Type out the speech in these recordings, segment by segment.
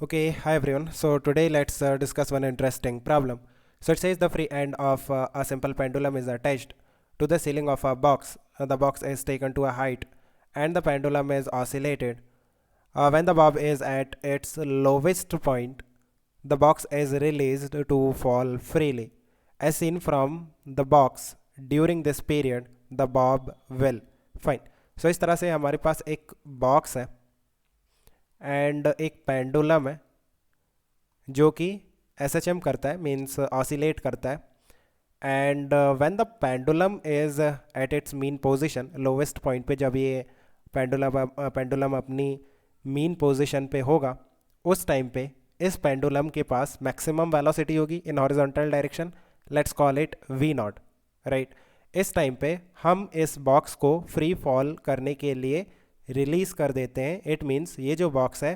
Okay, hi everyone. So today let's discuss one interesting problem. So it says the free end of a simple pendulum is attached to the ceiling of a box. The box is taken to a height and the pendulum is oscillated. When the bob is at its lowest point, the box is released to fall freely. As seen from the box, during this period, the bob will. Fine. So इस तरह से हमारे पास एक box है and एक pendulum है जो कि एस एच एम करता है, मीन्स ऑसिलेट करता है. And when the pendulum is at its mean position, lowest point पे जब ये पेंडुलम अपनी मीन पोजीशन पे होगा, उस टाइम पे इस पेंडुलम के पास मैक्सिमम वेलोसिटी होगी in horizontal direction. Let's call it V not, right. इस टाइम पे हम इस बॉक्स को फ्री फॉल करने के लिए रिलीज कर देते हैं. इट मीन्स ये जो बॉक्स है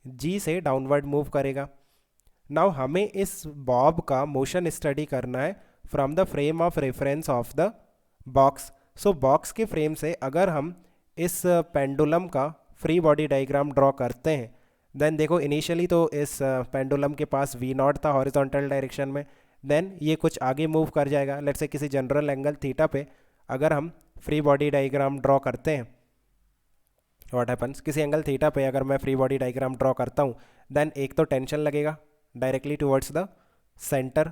जी से डाउनवर्ड मूव करेगा. नाउ हमें इस बॉब का मोशन स्टडी करना है from the frame of reference of the box. So box के फ्रेम से अगर हम इस पेंडुलम का फ्री बॉडी डायग्राम ड्रॉ करते हैं, देन देखो इनिशियली तो इस पेंडुलम के पास वी नॉट था हॉरिजॉन्टल डायरेक्शन में. देन ये कुछ आगे मूव कर जाएगा. लेट्स से किसी जनरल एंगल थीटा पे अगर हम फ्री बॉडी डायग्राम ड्रॉ करते हैं, व्हाट हैपन्स, किसी एंगल थीटा पे अगर मैं फ्री बॉडी डायग्राम ड्रॉ करता हूँ, देन एक तो टेंशन लगेगा directly towards the centre,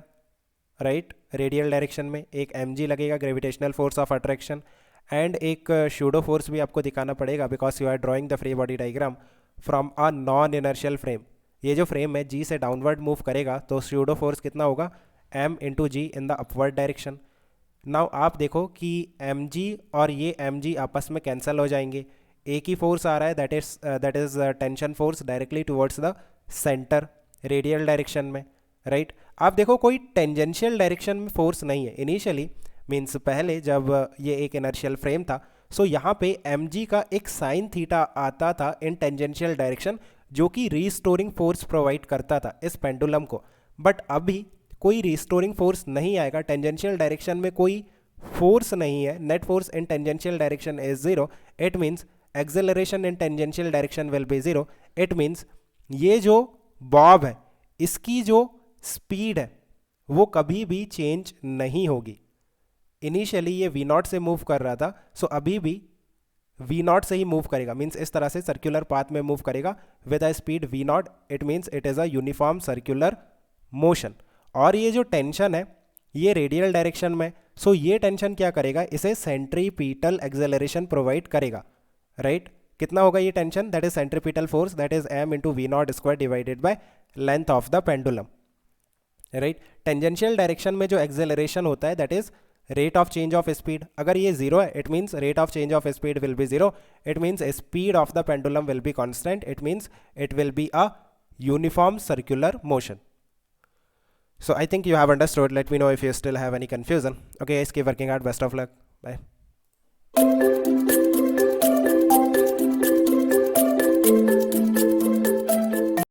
right, radial direction में. एक एम लगेगा, gravitational force of attraction. And एक शूडो फोर्स भी आपको दिखाना पड़ेगा because you are drawing the free body diagram from a non inertial frame. ये जो फ्रेम है जी से डाउनवर्ड मूव करेगा तो शूडो फोर्स कितना होगा, M into G in the upward direction. Now आप देखो कि एम और ये एम आपस में कैंसिल हो जाएंगे. एक ही फोर्स आ रहा है, that is tension force directly towards the centre radial direction में, राइट. आप देखो कोई टेंजेंशियल डायरेक्शन में फोर्स नहीं है इनिशियली, मीन्स पहले जब ये एक इनर्शियल फ्रेम था. सो यहाँ पे एम का एक साइन थीटा आता था इन टेंजेंशियल डायरेक्शन जो कि रीस्टोरिंग फोर्स प्रोवाइड करता था इस पेंडुलम को. बट अभी कोई रीस्टोरिंग फोर्स नहीं आएगा. टेंजेंशियल डायरेक्शन में कोई फोर्स नहीं है. Net force in tangential direction is zero. It means acceleration in tangential direction will be zero. It means ये जो बॉब है इसकी जो स्पीड है वो कभी भी चेंज नहीं होगी. इनिशियली ये वी नॉट से मूव कर रहा था, सो अभी भी वी नॉट से ही मूव करेगा. मीन्स इस तरह से सर्कुलर पाथ में मूव करेगा with a speed V not. It means it is a uniform circular motion. और ये जो टेंशन है ये रेडियल डायरेक्शन में, सो ये टेंशन क्या करेगा, इसे सेंट्रीपिटल एक्सेलरेशन प्रोवाइड करेगा, राइट. कितना होगा ये tension, that is centripetal force, that is M into V not square divided by length of the pendulum, right. Tangential direction में जो एक्सेलरेशन होता है that is rate of change of speed. अगर ये जीरो है it means rate of change of speed will be zero. It means speed of the pendulum will be constant. It means it will be a uniform circular motion. So I think you have understood. Let me know if you still have any confusion. Okay guys, keep working hard. Best of luck. Bye.